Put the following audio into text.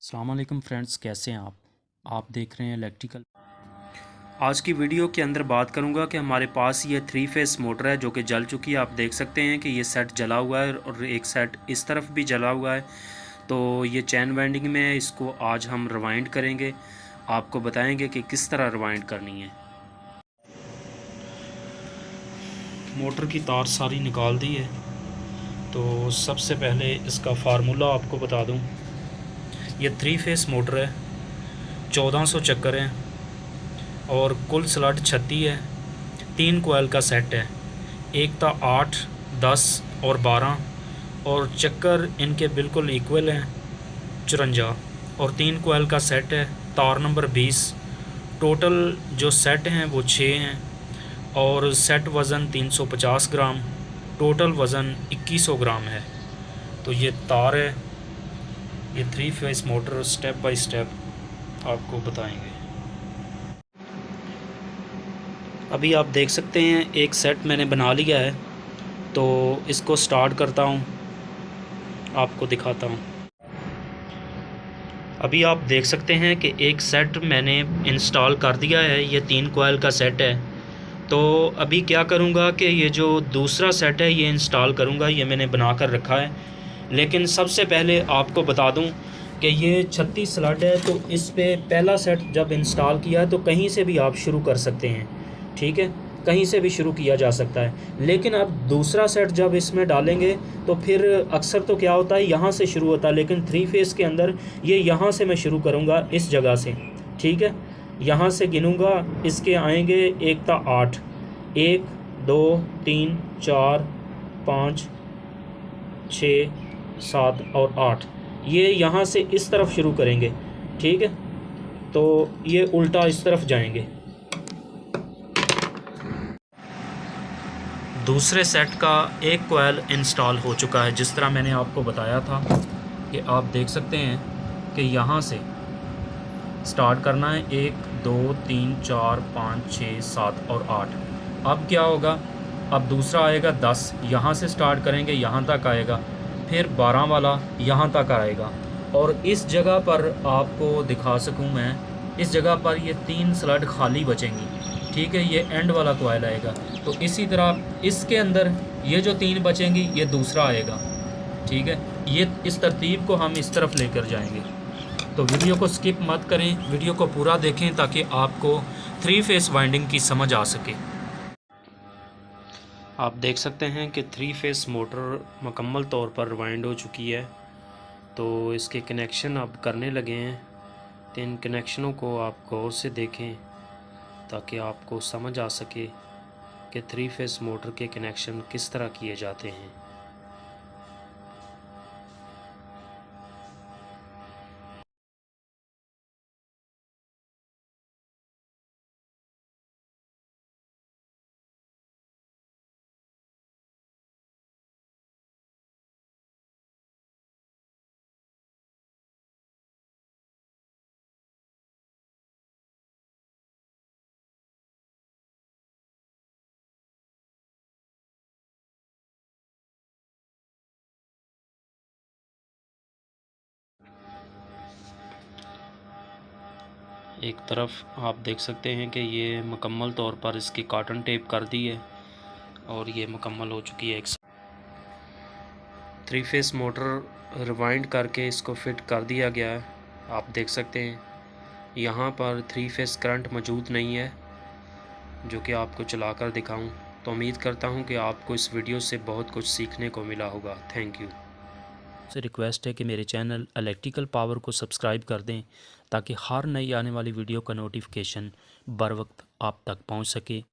अस्सलाम वालेकुम फ्रेंड्स, कैसे हैं आप देख रहे हैं इलेक्ट्रिकल। आज की वीडियो के अंदर बात करूंगा कि हमारे पास ये 3 फेस मोटर है जो कि जल चुकी है। आप देख सकते हैं कि ये सेट जला हुआ है और एक सेट इस तरफ भी जला हुआ है। तो ये चैन वाइंडिंग में है, इसको आज हम रिवाइंड करेंगे, आपको बताएंगे कि किस तरह रिवाइंड करनी है। मोटर की तार सारी निकाल दी है। तो सबसे पहले इसका फार्मूला आपको बता दूं। ये 3 फेस मोटर है, 1400 चक्कर है और कुल स्लॉट 36 है। 3 कोयल का सेट है, एक था 8, 10 और 12 और चक्कर इनके बिल्कुल इक्वल हैं 54 और 3 कोयल का सेट है। तार नंबर 20। टोटल जो सेट हैं वो 6 हैं और सेट वज़न 350 ग्राम, टोटल वज़न 2100 ग्राम है। तो ये तार है, ये 3 face motor step by step आपको बताएंगे। अभी आप देख सकते हैं एक सेट मैंने बना लिया है, तो इसको स्टार्ट करता हूँ, आपको दिखाता हूँ। अभी आप देख सकते हैं कि एक सेट मैंने इंस्टॉल कर दिया है। ये 3 कोयल का सेट है। तो अभी क्या करूँगा कि ये जो दूसरा सेट है ये इंस्टॉल करूँगा। ये मैंने बना कर रखा है, लेकिन सबसे पहले आपको बता दूँ कि ये 36 स्लॉट है। तो इस पे पहला सेट जब इंस्टॉल किया है तो कहीं से भी आप शुरू कर सकते हैं, ठीक है, कहीं से भी शुरू किया जा सकता है। लेकिन अब दूसरा सेट जब इसमें डालेंगे तो फिर अक्सर तो क्या होता है यहाँ से शुरू होता है, लेकिन 3 फेस के अंदर ये यहाँ से मैं शुरू करूँगा, इस जगह से, ठीक है। यहाँ से गिनूँगा, इसके आएंगे, एक था 8, 1 2 3 4 5 6 7 और 8। ये यहाँ से इस तरफ शुरू करेंगे, ठीक है। तो ये उल्टा इस तरफ जाएंगे। दूसरे सेट का एक कोयल इंस्टॉल हो चुका है, जिस तरह मैंने आपको बताया था कि आप देख सकते हैं कि यहाँ से स्टार्ट करना है। 1 2 3 4 5 6 7 और 8। अब क्या होगा, अब दूसरा आएगा 10, यहाँ से स्टार्ट करेंगे, यहाँ तक आएगा, फिर 12 वाला यहाँ तक आएगा। और इस जगह पर आपको दिखा सकूँ मैं, इस जगह पर ये 3 स्लॉट खाली बचेंगी, ठीक है। ये एंड वाला कोयल आएगा। तो इसी तरह इसके अंदर ये जो 3 बचेंगी ये दूसरा आएगा, ठीक है। ये इस तरतीब को हम इस तरफ लेकर जाएंगे। तो वीडियो को स्किप मत करें, वीडियो को पूरा देखें ताकि आपको 3 फेस वाइंडिंग की समझ आ सके। आप देख सकते हैं कि 3 फेस मोटर मुकम्मल तौर पर वाइंड हो चुकी है। तो इसके कनेक्शन अब करने लगे हैं। तो इन कनेक्शनों को आप गौर से देखें ताकि आपको समझ आ सके कि 3 फेस मोटर के कनेक्शन किस तरह किए जाते हैं। एक तरफ आप देख सकते हैं कि ये मुकम्मल तौर पर इसकी कॉटन टेप कर दी है और ये मुकम्मल हो चुकी है। एक 3 फेस मोटर रिवाइंड करके इसको फिट कर दिया गया है। आप देख सकते हैं यहाँ पर 3 फेस करंट मौजूद नहीं है जो कि आपको चलाकर दिखाऊं। तो उम्मीद करता हूँ कि आपको इस वीडियो से बहुत कुछ सीखने को मिला होगा। Thank you. से रिक्वेस्ट है कि मेरे चैनल इलेक्ट्रिकल पावर को सब्सक्राइब कर दें ताकि हर नई आने वाली वीडियो का नोटिफिकेशन बर वक्त आप तक पहुंच सके।